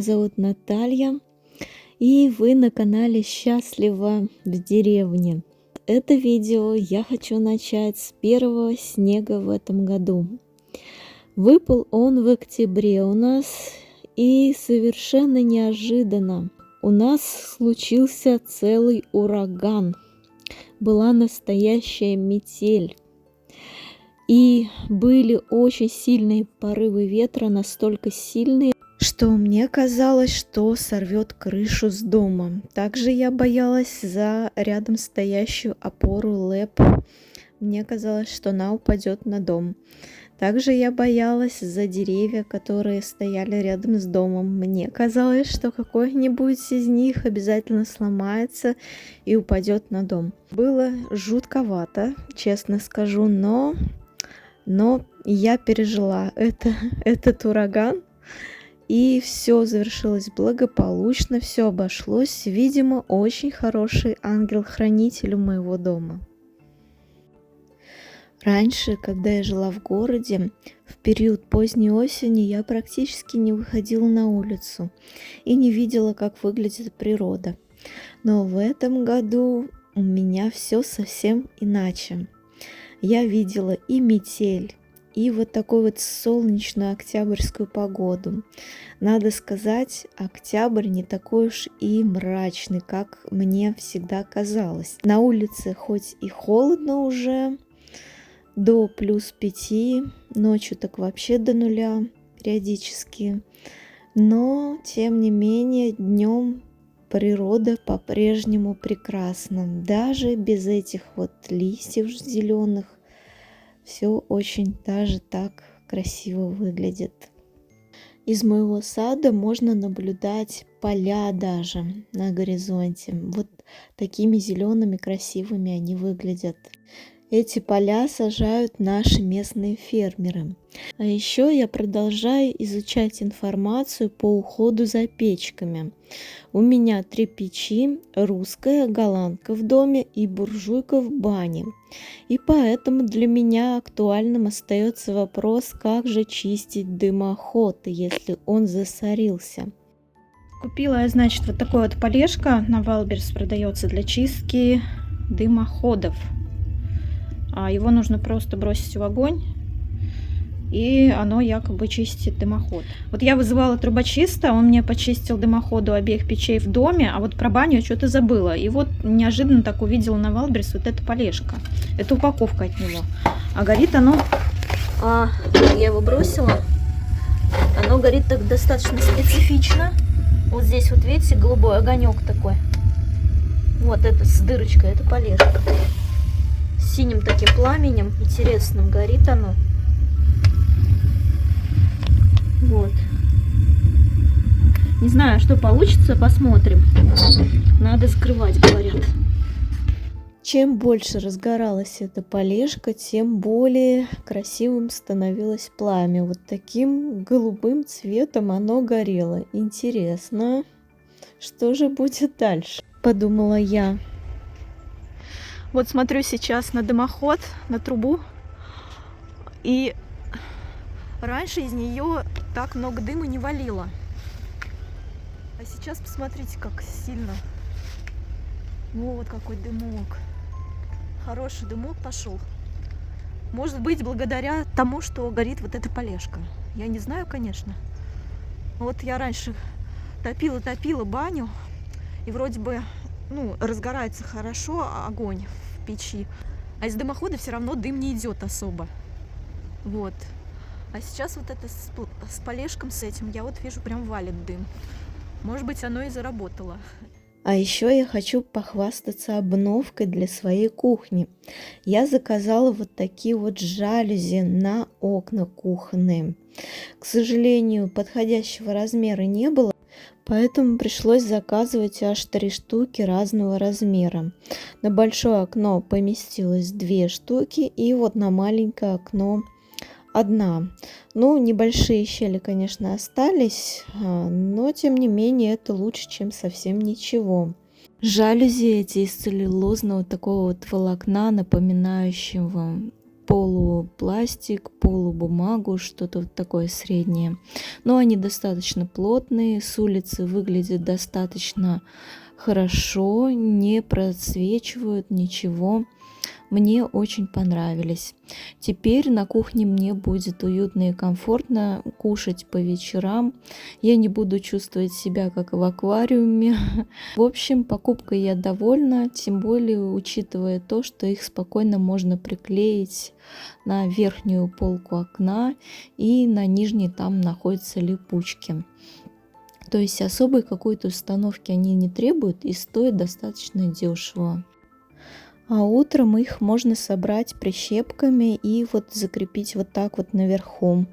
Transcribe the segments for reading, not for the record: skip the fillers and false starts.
зовут Наталья, и вы на канале «Счастлива в деревне». Это видео я хочу начать с первого снега в этом году. Выпал он в октябре у нас, и совершенно неожиданно у нас случился целый ураган. Была настоящая метель. И были очень сильные порывы ветра, настолько сильные, что мне казалось, что сорвет крышу с дома. Также я боялась за рядом стоящую опору ЛЭП. Мне казалось, что она упадет на дом. Также я боялась за деревья, которые стояли рядом с домом. Мне казалось, что какой-нибудь из них обязательно сломается и упадет на дом. Было жутковато, честно скажу, но я пережила этот ураган, и все завершилось благополучно, все обошлось. Видимо, очень хороший ангел-хранитель у моего дома. Раньше, когда я жила в городе, в период поздней осени я практически не выходила на улицу и не видела, как выглядит природа. Но в этом году у меня все совсем иначе. Я видела и метель, и вот такую вот солнечную октябрьскую погоду. Надо сказать, октябрь не такой уж и мрачный, как мне всегда казалось. На улице хоть и холодно уже, до +5, ночью так вообще до 0 периодически, но тем не менее днем природа по-прежнему прекрасна. Даже без этих вот листьев зеленых все очень даже так красиво выглядит. Из моего сада можно наблюдать поля даже на горизонте. Вот такими зелеными красивыми они выглядят. Эти поля сажают наши местные фермеры. А еще я продолжаю изучать информацию по уходу за печками. У меня 3 печи: русская, голландка в доме и буржуйка в бане. И поэтому для меня актуальным остается вопрос, как же чистить дымоход, если он засорился. Купила я, значит, вот такое вот полежка, на Валберс продается для чистки дымоходов. Его нужно просто бросить в огонь, и оно якобы чистит дымоход. Вот я вызывала трубочиста, он мне почистил дымоходу обеих печей в доме, а вот про баню я что-то забыла. И вот неожиданно так увидела на Валберс вот эта полежка. Это упаковка от него. А горит оно... я его бросила. Оно горит так достаточно специфично. Вот здесь вот, видите, голубой огонек такой. Вот это с дырочкой, это полежка. С синим таким пламенем интересным горит оно. Вот. Не знаю, что получится, посмотрим. Надо скрывать, говорят. Чем больше разгоралась эта полежка, тем более красивым становилось пламя. Вот таким голубым цветом оно горело. Интересно, что же будет дальше? Подумала я. Вот смотрю сейчас на дымоход, на трубу, и раньше из нее так много дыма не валило. А сейчас посмотрите, как сильно. Вот какой дымок. Хороший дымок пошел. Может быть, благодаря тому, что горит вот эта полежка. Я не знаю, конечно. Вот я раньше топила баню, и вроде бы, разгорается хорошо огонь в печи, а из дымохода все равно дым не идет особо. Вот. А сейчас вот это с полежком, с этим, я вот вижу, прям валит дым. Может быть, оно и заработало. А еще я хочу похвастаться обновкой для своей кухни. Я заказала вот такие вот жалюзи на окна кухонные. К сожалению, подходящего размера не было, поэтому пришлось заказывать аж 3 штуки разного размера. На большое окно поместилось 2 штуки, и вот на маленькое окно 1. Небольшие щели, конечно, остались, но тем не менее это лучше, чем совсем ничего. Жалюзи эти из целлюлозного такого вот волокна, напоминающего полупластик, полубумагу, что-то вот такое среднее. Но они достаточно плотные, с улицы выглядят достаточно хорошо, не просвечивают ничего. Мне очень понравились. Теперь на кухне мне будет уютно и комфортно кушать по вечерам. Я не буду чувствовать себя как в аквариуме. В общем, покупкой я довольна, тем более учитывая то, что их спокойно можно приклеить на верхнюю полку окна, и на нижней там находятся липучки. То есть особой какой-то установки они не требуют и стоят достаточно дешево. А утром их можно собрать прищепками и вот закрепить вот так вот наверху.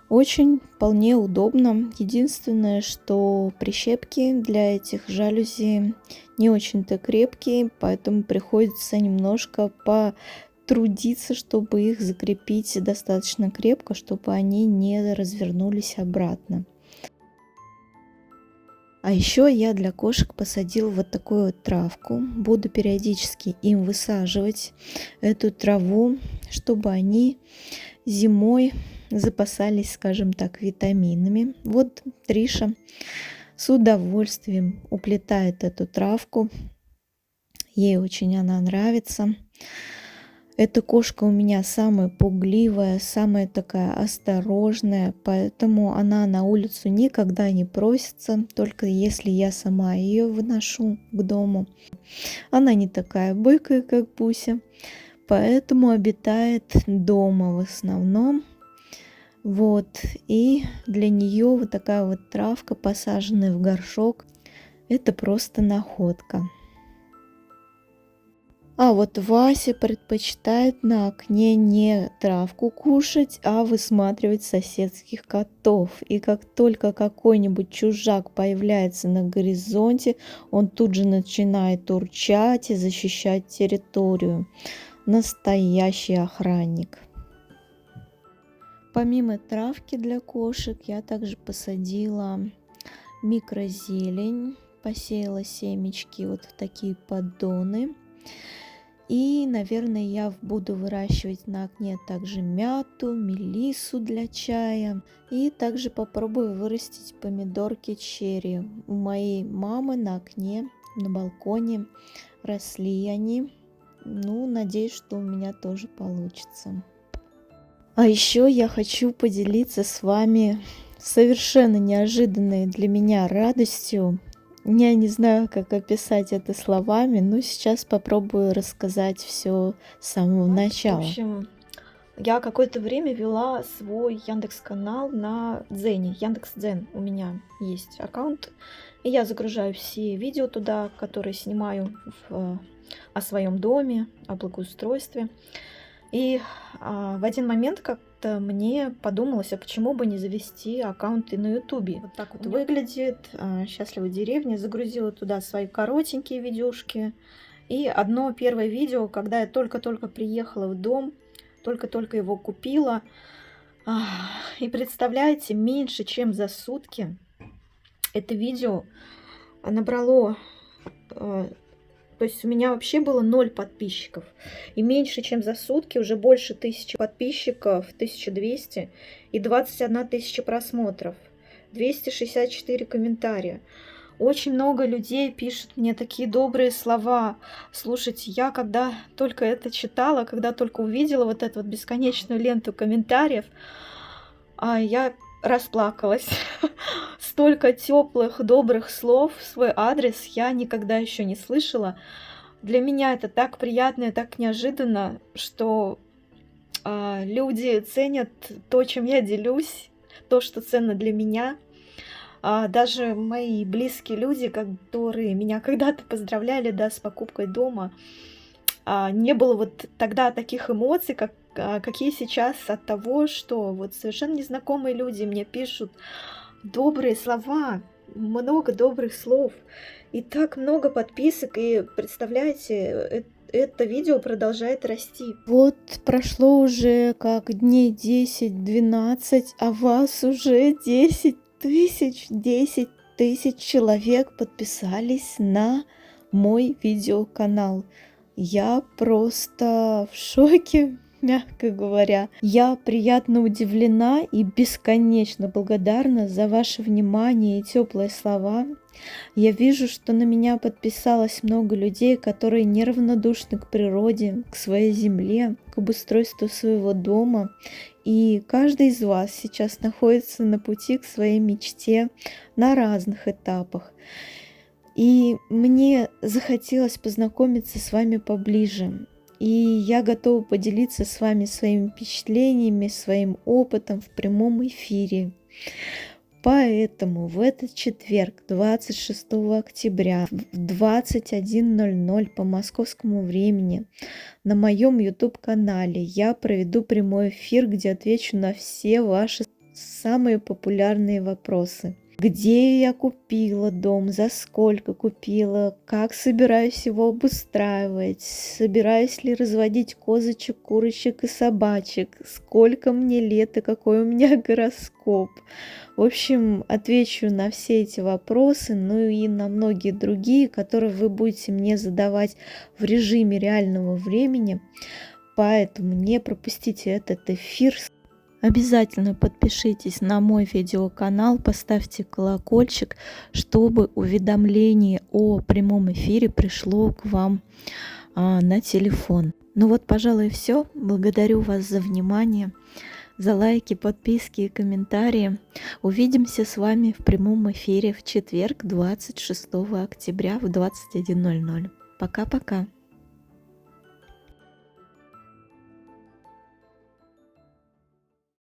Очень вполне удобно. Единственное, что прищепки для этих жалюзи не очень-то крепкие, поэтому приходится немножко потрудиться, чтобы их закрепить достаточно крепко, чтобы они не развернулись обратно. А еще я для кошек посадила вот такую вот травку. Буду периодически им высаживать эту траву, чтобы они зимой запасались, скажем так, витаминами. Вот Триша с удовольствием уплетает эту травку. Ей очень она нравится. Эта кошка у меня самая пугливая, самая такая осторожная, поэтому она на улицу никогда не просится, только если я сама ее выношу к дому. Она не такая бойкая, как Буся, поэтому обитает дома в основном. Вот, и для нее вот такая вот травка, посаженная в горшок, это просто находка. А вот Вася предпочитает на окне не травку кушать, а высматривать соседских котов. И как только какой-нибудь чужак появляется на горизонте, он тут же начинает урчать и защищать территорию. Настоящий охранник. Помимо травки для кошек, я также посадила микрозелень, посеяла семечки вот в такие поддоны. И, наверное, я буду выращивать на окне также мяту, мелиссу для чая. И также попробую вырастить помидорки черри. У моей мамы на окне, на балконе росли они. Ну, надеюсь, что у меня тоже получится. А еще я хочу поделиться с вами совершенно неожиданной для меня радостью. Я не знаю, как описать это словами, но сейчас попробую рассказать все с самого начала. В общем, я какое-то время вела свой Яндекс.Канал на Дзене. Яндекс.Дзен у меня есть аккаунт. И я загружаю все видео туда, которые снимаю о своем доме, о благоустройстве. И в один момент как-то мне подумалось, а почему бы не завести аккаунт и на Ютубе. Вот так вот выглядит «Счастливая деревня». Загрузила туда свои коротенькие видюшки. И одно первое видео, когда я только-только приехала в дом, только-только его купила. И представляете, меньше чем за сутки это видео набрало... То есть у меня вообще было 0 подписчиков. И меньше, чем за сутки, уже больше 1000 подписчиков, 1200 и 21 тысяча просмотров. 264 комментария. Очень много людей пишут мне такие добрые слова. Слушайте, я когда только это читала, когда только увидела вот эту вот бесконечную ленту комментариев, я расплакалась. Столько теплых, добрых слов в свой адрес я никогда еще не слышала. Для меня это так приятно и так неожиданно, что люди ценят то, чем я делюсь, то, что ценно для меня. Даже мои близкие люди, которые меня когда-то поздравляли, да, с покупкой дома, не было вот тогда таких эмоций, какие сейчас от того, что вот совершенно незнакомые люди мне пишут добрые слова, много добрых слов и так много подписок. И представляете, это видео продолжает расти. Вот прошло уже как дней 10-12, а вас уже 10 тысяч человек подписались на мой видеоканал. Я просто в шоке. мягко говоря. Я приятно удивлена и бесконечно благодарна за ваше внимание и теплые слова. Я вижу, что на меня подписалось много людей, которые неравнодушны к природе, к своей земле, к обустройству своего дома. И каждый из вас сейчас находится на пути к своей мечте на разных этапах. И мне захотелось познакомиться с вами поближе. И я готова поделиться с вами своими впечатлениями, своим опытом в прямом эфире. Поэтому в этот четверг, 26 октября в 21:00 по московскому времени на моем YouTube-канале я проведу прямой эфир, где отвечу на все ваши самые популярные вопросы. Где я купила дом, за сколько купила, как собираюсь его обустраивать, собираюсь ли разводить козочек, курочек и собачек, сколько мне лет и какой у меня гороскоп. В общем, отвечу на все эти вопросы, ну и на многие другие, которые вы будете мне задавать в режиме реального времени. Поэтому не пропустите этот эфир. Обязательно подпишитесь на мой видеоканал, поставьте колокольчик, чтобы уведомление о прямом эфире пришло к вам на телефон. Ну вот, пожалуй, все. Благодарю вас за внимание, за лайки, подписки и комментарии. Увидимся с вами в прямом эфире в четверг, 26 октября в 21:00. Пока-пока.